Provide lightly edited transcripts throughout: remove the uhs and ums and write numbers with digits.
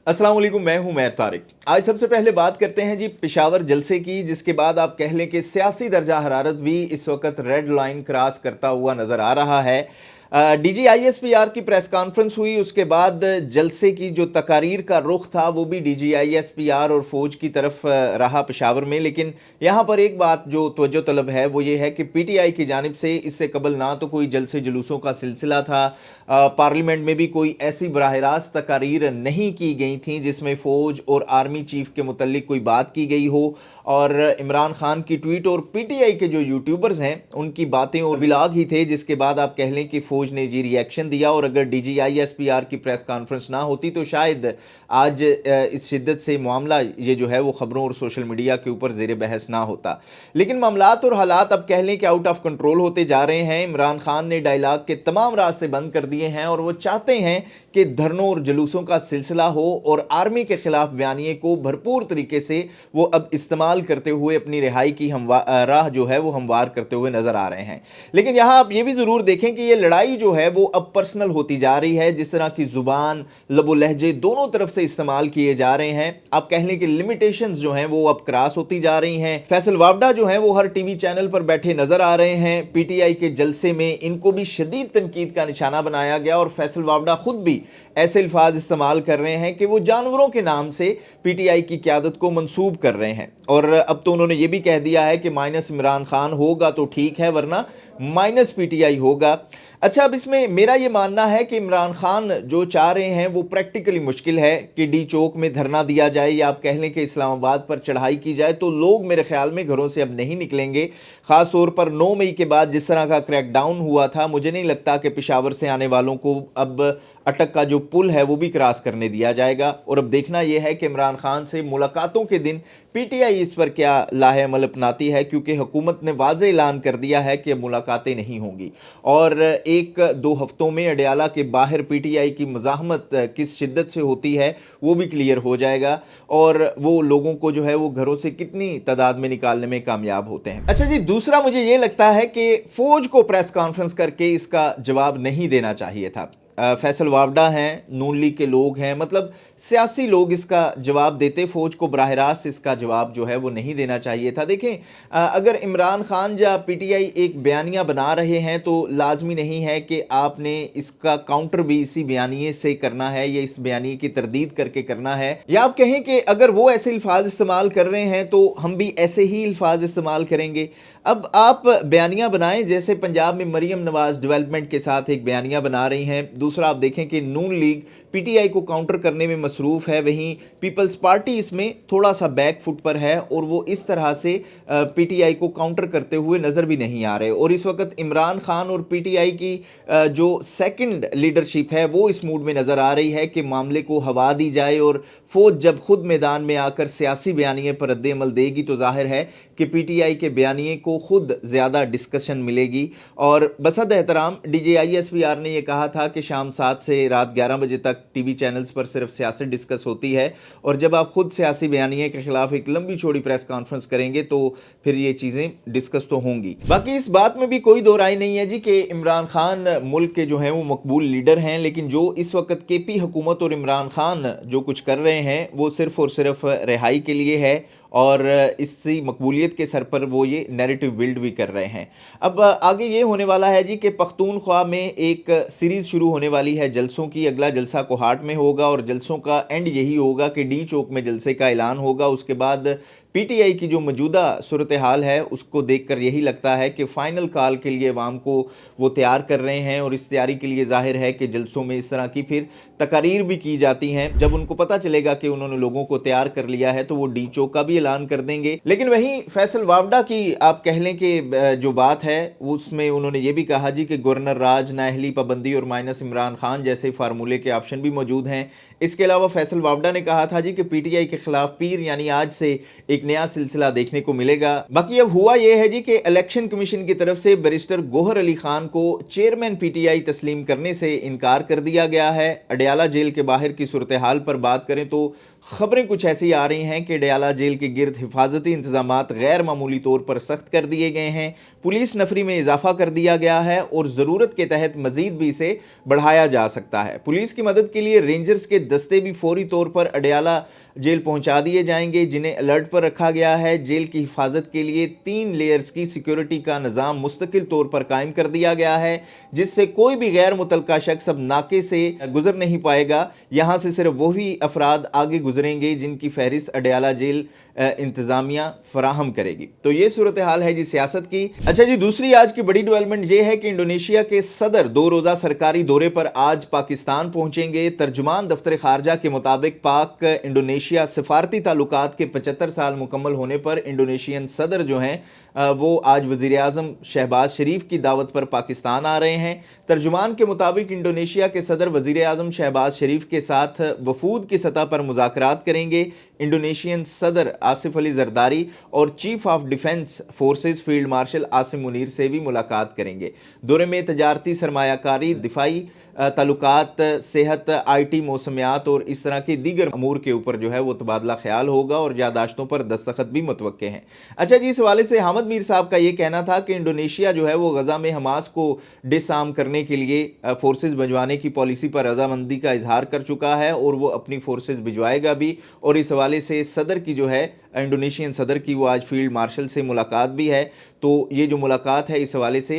अस्सलाम वालेकुम, मैं हूं मैर तारिक। आज सबसे पहले बात करते हैं जी पेशावर जलसे की, जिसके बाद आप कह लें कि सियासी दर्जा हरारत भी इस वक्त रेड लाइन क्रॉस करता हुआ नज़र आ रहा है। DGISPR की प्रेस कॉन्फ्रेंस हुई, उसके बाद जलसे की जो तकारीर का रुख था वो भी DGISPR और फौज की तरफ रहा पेशावर में। लेकिन यहाँ पर एक बात जो तवज्जो तलब है वो ये है कि PTI की जानिब से इससे कबल ना तो कोई जलसे जुलूसों का सिलसिला था, पार्लियामेंट में भी कोई ऐसी बराह रास्त तकारीर नहीं की गई थी जिसमें फ़ौज और आर्मी चीफ के मुतल्लिक कोई बात की गई हो। और इमरान खान की ट्वीट और PTI के जो यूट्यूबर्स हैं उनकी बातें और व्लॉग ही थे, जिसके बाद आप कह लें कि फौज ने जी रिएक्शन दिया। और अगर DGISPR की प्रेस कॉन्फ्रेंस ना होती तो शायद आज इस शिद्दत से मामला ये जो है वो खबरों और सोशल मीडिया के ऊपर ज़ेर बहस ना होता। लेकिन मामलात और हालात अब कह लें कि आउट ऑफ कंट्रोल होते जा रहे हैं। इमरान खान ने डायलॉग के तमाम रास्ते बंद कर दिए हैं और वो चाहते हैं कि धरनों और जुलूसों का सिलसिला हो और आर्मी के खिलाफ बयानिए को भरपूर तरीके से वो अब इस्तेमाल करते हुए अपनी रिहाई की राह जो है वो हमवार करते हुए नजर आ रहे हैं। लेकिन यहाँ आप ये भी ज़रूर देखें कि ये लड़ाई जो है वो अब पर्सनल होती जा रही है। जिस तरह की जुबान, लबो लहजे दोनों तरफ से इस्तेमाल किए जा रहे हैं, आप कह लें कि लिमिटेशंस जो हैं वो अब क्रॉस होती जा रही हैं। फैसल वावडा जो हैं वो हर टीवी चैनल पर बैठे नजर आ रहे हैं। PTI के जलसे में इनको भी शदीद तनकीद का निशाना बनाया गया और फैसल वावडा खुद भी ऐसे अल्फाज इस्तेमाल कर रहे हैं कि वो जानवरों के नाम से PTI की क़यादत को मंसूब कर रहे हैं। और अब तो उन्होंने ये भी कह दिया है कि माइनस इमरान खान होगा तो ठीक है, वरना माइनस PTI होगा। अच्छा, अब इसमें मेरा ये मानना है कि इमरान खान जो चाह रहे हैं वो प्रैक्टिकली मुश्किल है कि D चौक में धरना दिया जाए या आप कह लें कि इस्लामाबाद पर चढ़ाई की जाए, तो लोग मेरे ख्याल में घरों से अब नहीं निकलेंगे। ख़ास तौर पर 9 मई के बाद जिस तरह का क्रैकडाउन हुआ था, मुझे नहीं लगता कि पेशावर से आने वालों को अब अटक का जो पुल है वो भी क्रॉस करने दिया जाएगा। और अब देखना यह है कि इमरान खान से मुलाकातों के दिन PTI इस पर क्या लाहे अमल अपनाती है, क्योंकि हुकूमत ने वाज़े ऐलान कर दिया है कि मुलाकातें नहीं होंगी। और 1-2 हफ्तों में अडयाला के बाहर PTI की मज़ाहमत किस शिद्दत से होती है वो भी क्लियर हो जाएगा और वो लोगों को जो है वो घरों से कितनी तादाद में निकालने में कामयाब होते हैं। अच्छा जी, दूसरा मुझे ये लगता है कि फ़ौज को प्रेस कॉन्फ्रेंस करके इसका जवाब नहीं देना चाहिए था। फैसल वावडा हैं, नून लीग के लोग हैं, मतलब सियासी लोग इसका जवाब देते, फ़ौज को बराह रास्त इसका जवाब जो है वो नहीं देना चाहिए था। देखें, अगर इमरान खान या PTI एक बयानिया बना रहे हैं तो लाजमी नहीं है कि आपने इसका काउंटर भी इसी बयानिए से करना है या इस बयानिए की तरदीद करके करना है। या आप कहें कि अगर वो ऐसे अल्फाज इस्तेमाल कर रहे हैं तो हम भी ऐसे ही अल्फाज इस्तेमाल करेंगे। अब आप बयानिया बनाएं, जैसे पंजाब में मरियम नवाज डेवलपमेंट के साथ एक बयानिया बना रही हैं। दूसरा आप देखें कि नून लीग PTI को काउंटर करने में मसरूफ़ है, वहीं पीपल्स पार्टी इसमें थोड़ा सा बैक फुट पर है और वो इस तरह से PTI को काउंटर करते हुए नज़र भी नहीं आ रहे। और इस वक्त इमरान खान और PTI की जो सेकंड लीडरशिप है वो इस मूड में नज़र आ रही है कि मामले को हवा दी जाए और फ़ौज जब खुद मैदान में आकर सियासी बयानिए पर रद्द-ए-अमल देगी तो जाहिर है कि PTI के बयानिए को खुद ज़्यादा डिस्कशन मिलेगी। और बसद एहतराम DGISPR ने यह कहा था कि शाम 7 से रात 11 बजे तक टीवी चैनल्स पर सिर्फ सियासत डिस्कस होती है, और जब आप खुद सियासी बयानिए के खिलाफ एक लंबी चौड़ी प्रेस कॉन्फ्रेंस करेंगे तो फिर ये चीज़ें डिस्कस तो होंगी। बाकी इस बात में भी कोई दो राय नहीं है जी कि इमरान खान मुल्क के जो हैं वो मकबूल लीडर हैं, लेकिन जो इस वक्त KP हुकूमत और इमरान खान जो कुछ कर रहे हैं वो सिर्फ और सिर्फ रिहाई के लिए है और इसी मकबूलियत के सर पर वो ये नैरेटिव बिल्ड भी कर रहे हैं। अब आगे ये होने वाला है जी कि पख्तूनख्वा में एक सीरीज़ शुरू होने वाली है जलसों की। अगला जलसा कोहाट में होगा और जलसों का एंड यही होगा कि D चौक में जलसे का ऐलान होगा। उसके बाद PTI की जो मौजूदा सूरत हाल है उसको देखकर यही लगता है कि फ़ाइनल कॉल के लिए अवाम को वो तैयार कर रहे हैं और इस तैयारी के लिए ज़ाहिर है कि जलसों में इस तरह की फिर तकारीर भी की जाती हैं। जब उनको पता चलेगा कि उन्होंने लोगों को तैयार कर लिया है तो वो D चौक का भी ऐलान कर देंगे। लेकिन वहीं फैसल वावडा की आप कह लें कि जो बात है उसमें उन्होंने ये भी कहा जी कि गवर्नर राज, नाअहली पाबंदी और माइनस इमरान खान जैसे फार्मूले के ऑप्शन भी मौजूद हैं। इसके अलावा फैसल वावडा ने कहा था जी कि PTI के खिलाफ पीर यानी आज से एक नया सिलसिला देखने को मिलेगा। बाकी अब हुआ यह है जी कि इलेक्शन कमीशन की तरफ से बैरिस्टर गोहर अली खान को चेयरमैन PTI तस्लीम करने से इनकार कर दिया गया है। अडयाला जेल के बाहर की सूरत हाल पर बात करें तो खबरें कुछ ऐसी आ रही हैं कि अडयाला जेल के के गिर्द हिफाजती इंतजामात गैर मामूली तौर पर सख्त कर दिए गए हैं। पुलिस नफरी में इजाफा कर दिया गया है और ज़रूरत के तहत मजीद भी इसे बढ़ाया जा सकता है। पुलिस की मदद के लिए रेंजर्स के दस्ते भी फौरी तौर पर अडयाला जेल पहुंचा दिए जाएंगे, जिन्हें अलर्ट पर रखा गया है। जेल की हिफाजत के लिए 3 लेयर्स की सिक्योरिटी का निज़ाम मुस्तकिल तौर पर कायम कर दिया गया है, जिससे कोई भी गैर मुतलका शख्स अब नाके से गुजर नहीं पाएगा। यहाँ से सिर्फ वही अफराद आगे गुजरेंगे जिनकी फहरिस्त अडयाला जेल इंतज़ामिया फराहम करेगी। तो ये सूरत हाल है जी सियासत की। अच्छा जी, दूसरी आज की बड़ी डेवलपमेंट ये है कि इंडोनेशिया के सदर 2 रोज़ा सरकारी दौरे पर आज पाकिस्तान पहुंचेंगे। तर्जुमान दफ्तर खारजा के मुताबिक पाक इंडोनेशिया सिफारती ताल्लुकात के 75 साल मुकम्मल होने पर इंडोनेशियन सदर जो हैं वो आज वज़ीर आज़म शहबाज शरीफ की दावत पर पाकिस्तान आ रहे हैं। तर्जुमान के मुताबिक इंडोनेशिया के सदर वज़ीर आज़म शहबाज शरीफ के साथ वफूद की सतह पर मुज़ाकरात करेंगे। इंडोनेशियन सदर आसिफ अली जरदारी और chief of defence forces field marshal Asim Munir से भी मुलाकात करेंगे। दौरे में तजारती सरमायाकारी, दिफाई ताल्लुकात, सेहत, IT, मौसमियात और इस तरह के दीगर अमूर के ऊपर जो है वो तबादला ख्याल होगा और यादाश्तों पर दस्तखत भी मुतवक्के हैं। अच्छा जी, इस हवाले से हामिद मीर साहब का ये कहना था कि इंडोनेशिया जो है वो गज़ा में हमास को डिसआर्म करने के लिए फोर्सेज भिजवाने की पॉलिसी पर रजामंदी का इजहार कर चुका है और वो अपनी फोर्सेज भिजवाएगा भी। और इस हवाले से सदर की जो है इंडोनेशियन सदर की वो आज फील्ड मार्शल से मुलाकात भी है। तो ये जो मुलाकात है इस हवाले से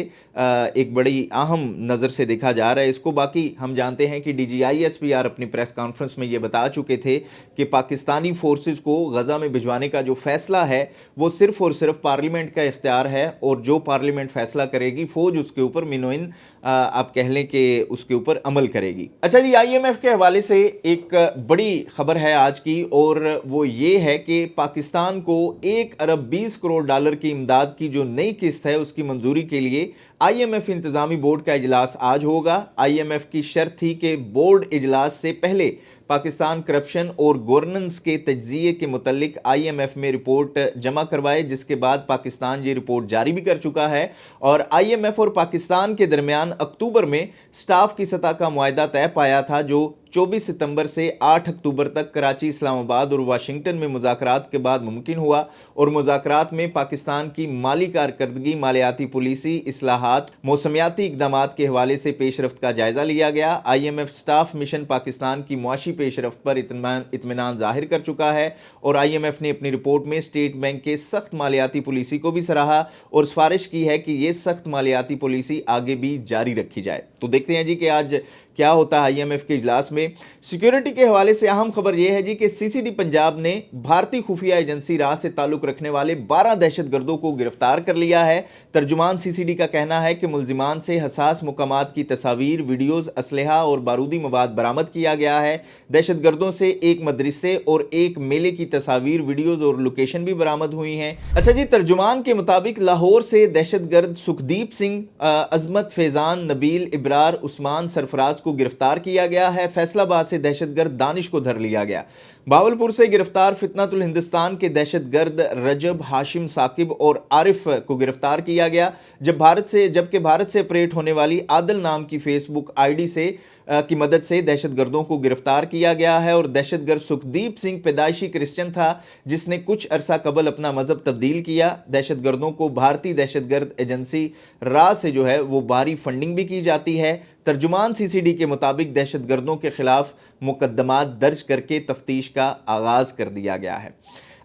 एक बड़ी अहम नज़र से देखा जा रहा है इसको। बाकी हम जानते हैं कि DGISPR अपनी प्रेस कॉन्फ्रेंस में ये बता चुके थे कि पाकिस्तानी फोर्सेस को गज़ा में भिजवाने का जो फैसला है वो सिर्फ़ और सिर्फ पार्लियामेंट का इख्तियार है और जो पार्लियामेंट फैसला करेगी फ़ौज उसके ऊपर मिनोइन आप कह लें कि उसके ऊपर अमल करेगी। अच्छा जी, IMF के हवाले से एक बड़ी खबर है आज की और वो ये है कि पाकिस्तान को $1 अरब 20 करोड़ की इमदाद की जो नई किस्त है उसकी मंजूरी के लिए IMF इंतजामी बोर्ड का इजलास आज होगा। IMF की शर्त थी कि बोर्ड इजलास से पहले पाकिस्तान करप्शन और गवर्नेंस के तज्जिए के मुतल्लिक IMF में रिपोर्ट जमा करवाए, जिसके बाद पाकिस्तान ये रिपोर्ट जारी भी कर चुका है। और IMF और पाकिस्तान के दरमियान अक्टूबर में स्टाफ की सतह का मुआहदा तय पाया था, जो 24 सितंबर से 8 अक्टूबर तक कराची, इस्लामाबाद और वाशिंगटन में मुज़ाकरात के बाद मुमकिन हुआ। और मुज़ाकरात में पाकिस्तान की माली कारकर्दगी, मालियाती पॉलिसी, इस्लाहात, मौसमियाती इक़दामात के हवाले से पेशरफ्त का जायज़ा लिया गया। IMF स्टाफ मिशन पाकिस्तान की मुआशी पेशरफ्त पर इत्मीनान ज़ाहिर कर चुका है और IMF ने अपनी रिपोर्ट में स्टेट बैंक के सख्त मालियाती पॉलिसी को भी सराहा और सिफारिश की है कि ये सख्त मालियाती पॉलिसी आगे भी जारी रखी जाए। तो देखते हैं जी कि आज क्या होता है IMF के इजलास में। सिक्योरिटी के हवाले से अहम खबर यह है जी कि CCD पंजाब ने भारतीय खुफिया एजेंसी राह से ताल्लुक रखने वाले 12 दहशतगर्दों को गिरफ्तार कर लिया है। तर्जुमान CCD का कहना है कि मुल्जिमान से हसास मुकामात की तस्वीर, वीडियोज, असलहा और बारूदी मवाद बरामद किया गया है। दहशतगर्दों से एक मदरसे और एक मेले की तस्वीर, वीडियोज और लोकेशन भी बरामद हुई हैं। अच्छा जी, तर्जुमान के मुताबिक लाहौर से दहशतगर्द सुखदीप सिंह, अजमत, फैजान, नबील, इब्रार, उस्मान, सरफराज को गिरफ्तार किया गया है। फैसलाबाद से दहशतगर्द दानिश को धर लिया गया। बावलपुर से गिरफ्तार फितनतुल हिंदुस्तान के दहशतगर्द रजब, हाशिम, साकिब और आरिफ को गिरफ्तार किया गया। जबकि भारत से ऑपरेट होने वाली आदल नाम की फेसबुक ID से की मदद से दहशतगर्दों को गिरफ्तार किया गया है। और दहशतगर्द सुखदीप सिंह पैदाइशी क्रिश्चियन था जिसने कुछ अरसा कबल अपना मजहब तब्दील किया। दहशतगर्दों को भारतीय दहशतगर्द एजेंसी राह से जो है वो बाहरी फंडिंग भी की जाती है। तर्जुमान CCD के मुताबिक दहशतगर्दों के खिलाफ मुकदमात दर्ज करके तफ्तीश का आगाज़ कर दिया गया है।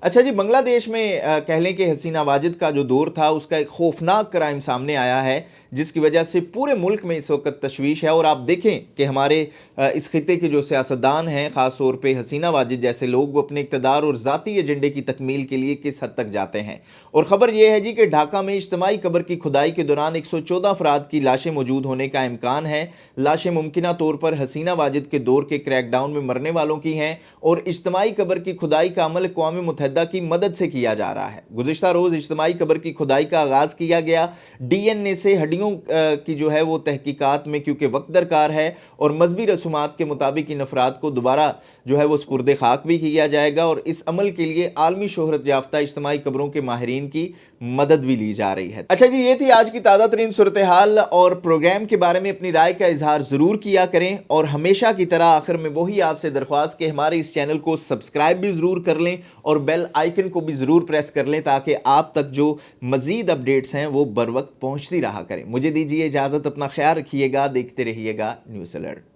अच्छा जी, बांग्लादेश में कह लें कि हसीना वाजिद का जो दौर था उसका एक खौफनाक क्राइम सामने आया है जिसकी वजह से पूरे मुल्क में इस वक्त तशवीश है। और आप देखें कि हमारे इस खिते के जो सियासतदान हैं, ख़ास तौर पे हसीना वाजिद जैसे लोग, वो अपने इक़्तिदार और ज़ाती एजेंडे की तकमील के लिए किस हद तक जाते हैं। और ख़बर यह है जी कि ढाका में इज्तिमाई कब्र की खुदाई के दौरान 114 अफराद की लाशें मौजूद होने का इम्कान है। लाशें मुमकिना तौर पर हसीना वाजिद के दौर के क्रैकडाउन में मरने वालों की हैं और इज्तिमाई कब्र की खुदाई का अमल अक़वाम मुत्तहिदा की मदद से किया जा रहा है। गुज़िश्ता रोज़ इज्तिमाई कब्र की खुदाई का आगाज़ किया गया। DNA से हड्डियों की जो है वो तहकीकात में क्योंकि वक्त दरकार है और मजहबी रसूमात के मुताबिक इन अफराद को दोबारा जो है वो स्पुर्दे खाक भी किया जाएगा। और इस अमल के लिए आलमी शोहरत याफ्ता इज्तिमाई कब्रों के माहिरीन की مدد بھی لی جا رہی ہے۔ اچھا جی، یہ تھی آج کی تازہ ترین صورتحال، اور پروگرام کے بارے میں اپنی رائے کا اظہار ضرور کیا کریں، اور ہمیشہ کی طرح آخر میں وہی آپ سے درخواست کہ ہمارے اس چینل کو سبسکرائب بھی ضرور کر لیں اور بیل آئیکن کو بھی ضرور پریس کر لیں تاکہ آپ تک جو مزید اپڈیٹس ہیں وہ بر وقت پہنچتی رہا کریں۔ مجھے دیجیے اجازت، اپنا خیال رکھیے گا، دیکھتے رہیے گا نیوز الرٹ۔